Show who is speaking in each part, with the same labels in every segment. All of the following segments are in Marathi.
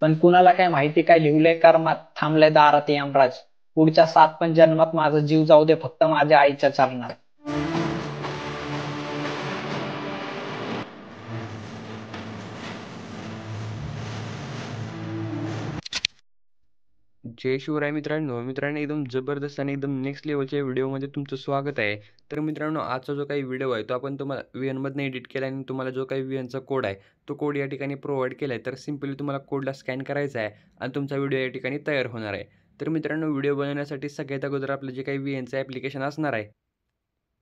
Speaker 1: पण कुणाला काय माहिती काय लिहिलंय कर्मात, थांबलंय दारात यमराज. पुढच्या 7 पण जन्मात माझा जीव जाऊ दे फक्त माझ्या आईच्या चरणात.
Speaker 2: जय शिवराय मित्रांनो एकदम जबरदस्त आणि एकदम नेक्स्ट लेवलच्या व्हिडिओमध्ये तुमचं स्वागत आहे. तर मित्रांनो, आजचा जो काही व्हिडिओ आहे तो आपण तुम्हाला VN एडिट केला आणि तुम्हाला जो काही VNचा कोड आहे तो कोड या ठिकाणी प्रोव्हाइड केला आहे. तर सिम्पली तुम्हाला कोडला स्कॅन करायचा आहे आणि तुमचा व्हिडिओ या ठिकाणी तयार होणार आहे. तर मित्रांनो, व्हिडिओ बनवण्यासाठी सगळ्यात अगोदर आपलं जे काही VNचं ॲप्लिकेशन असणार आहे,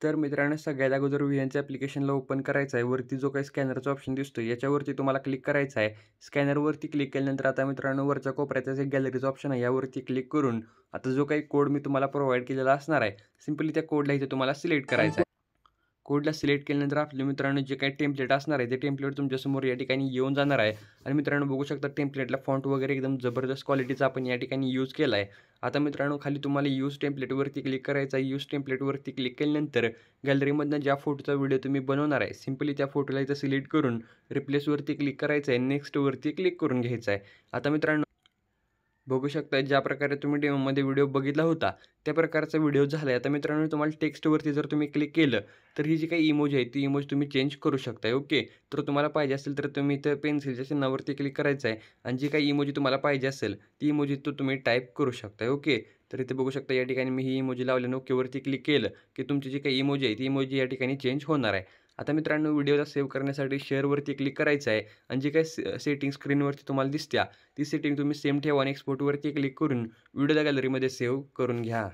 Speaker 2: तर मित्रांनो सगळ्यात अगोदर VNचं ॲप्लिकेशनला ओपन करायचं आहे. वरती जो काही स्कॅनरचा ऑप्शन दिसतो याच्यावरती तुम्हाला क्लिक करायचं आहे. स्कॅनरवरती क्लिक केल्यानंतर आता मित्रांनो वरच्या कोपऱ्याचा एक गॅलरीचा ऑप्शन आहे, यावरती क्लिक करून आता जो काही कोड मी तुम्हाला प्रोव्हाइड केलेला असणार आहे, सिम्पली त्या कोडला इथे तुम्हाला सिलेक्ट करायचा आहे. कोडला सिलेक्ट केल्यानंतर आपल्या मित्रांनो जे काही टेम्पलेट असणार आहे ते टेम्पलेट तुमच्यासमोर या ठिकाणी येऊन जाणार आहे. आणि मित्रांनो बघू शकता टेम्पलेटला फॉन्ट वगैरे एकदम जबरदस्त क्वालिटीचा आपण या ठिकाणी यूज केला आहे. आता मित्रांनो खाली तुम्हाला यूज टेम्पलेटवरती क्लिक करायचं आहे. यूज टेम्पलेटवरती क्लिक केल्यानंतर गॅलरीमधनं ज्या फोटोचा व्हिडिओ तुम्ही बनवणार आहे सिम्पली त्या फोटोला इथं सिलेक्ट करून रिप्लेसवरती क्लिक करायचं आहे. नेक्स्टवरती क्लिक करून घ्यायचं आहे. आता मित्रांनो बघू शकता ज्या प्रकारे तुम्ही डेमोमध्ये व्हिडिओ बघितला होता त्या प्रकारचा व्हिडिओ झाला आहे. आता मित्रांनो तुम्हाला टेक्स्टवरती जर तुम्ही क्लिक केलं तर ही जी काही इमोजी आहे ती इमोजी तुम्ही चेंज करू शकता. ओके, तर तुम्हाला पाहिजे असेल तर तुम्ही इथं पेन्सिलच्या चिन्हावरती क्लिक करायचं आहे आणि जी काही इमोजी तुम्हाला पाहिजे असेल ती इमोजी तो तुम्ही टाईप करू शकता. ओके, तर इथे बघू शकता या ठिकाणी मी ही इमोजी लावल्यानं ओकेवरती क्लिक केलं की तुमची जी काही इमोजी आहे ती इमोजी या ठिकाणी चेंज होणार आहे. आता मित्रांनो व्हिडिओला सेव्ह करण्यासाठी शेअरवरती क्लिक करायचं आहे आणि जी काही सेटिंग स्क्रीनवरती तुम्हाला दिसत्या ती सेटिंग तुम्ही सेम ठेवा आणि एक्सपोर्टवरती क्लिक करून व्हिडिओला गॅलरीमध्ये सेव्ह करून घ्या.